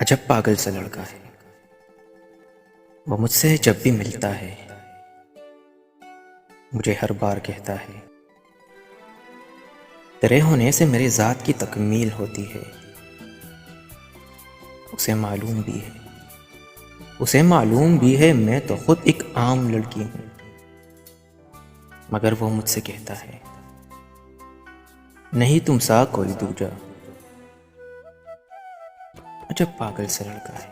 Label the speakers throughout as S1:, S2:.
S1: अजब पागल सा लड़का है वो। मुझसे जब भी मिलता है मुझे हर बार कहता है, तेरे होने से मेरी ज़ात की तकमील होती है। उसे मालूम भी है मैं तो खुद एक आम लड़की हूँ, मगर वो मुझसे कहता है, नहीं तुम सा कोई दूजा। अजब पागल सा लड़का है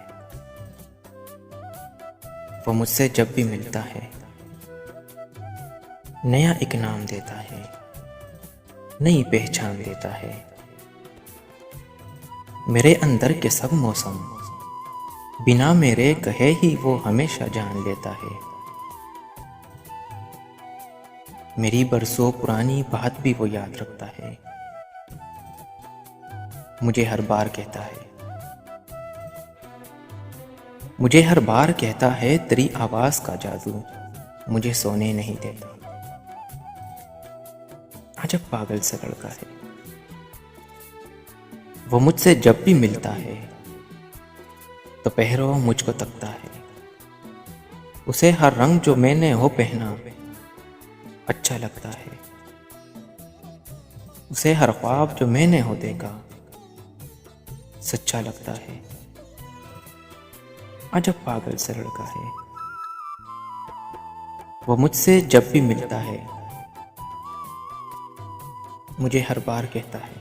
S1: वो। मुझसे जब भी मिलता है नया एक नाम देता है, नई पहचान देता है। मेरे अंदर के सब मौसम बिना मेरे कहे ही वो हमेशा जान लेता है। मेरी बरसों पुरानी बात भी वो याद रखता है। मुझे हर बार कहता है तेरी आवाज का जादू मुझे सोने नहीं देता। अजब पागल सा लड़का है वो। मुझसे जब भी मिलता है तो पहरो मुझको तकता है। उसे हर रंग जो मैंने हो पहना अच्छा लगता है। उसे हर ख्वाब जो मैंने हो देखा सच्चा लगता है। अजब पागल सा लड़का है वो। मुझसे जब भी मिलता है मुझे हर बार कहता है,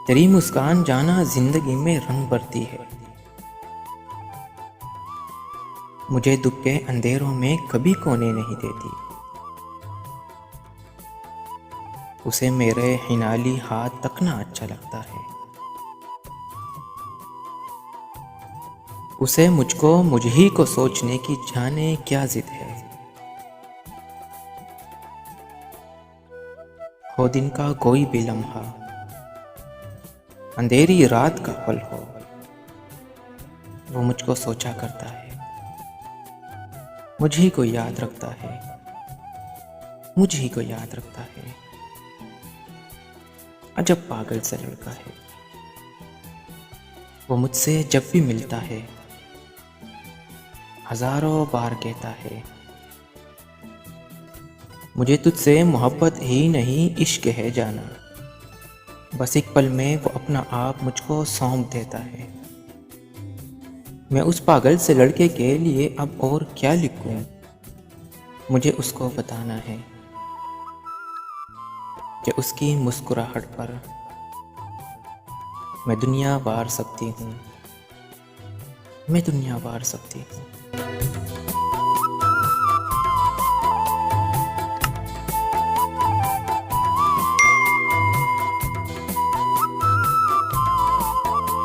S1: तेरी मुस्कान जाना जिंदगी में रंग भरती है। मुझे दुख के अंधेरों में कभी कोने नहीं देती। उसे मेरे हिनाली हाथ तकना अच्छा लगता है। उसे मुझको मुझ ही को सोचने की जाने क्या जिद है। हो दिन का कोई भी लम्हा अंधेरी रात का पल हो, वो मुझको सोचा करता है। मुझी को याद रखता है। अजब पागल सा लड़का है वो। मुझसे जब भी मिलता है हजारों बार कहता है, मुझे तुझसे मोहब्बत ही नहीं इश्क है जाना। बस एक पल में वो अपना आप मुझको सौंप देता है। मैं उस पागल से लड़के के लिए अब और क्या लिखूं, मुझे उसको बताना है कि उसकी मुस्कुराहट पर मैं दुनिया वार सकती हूँ।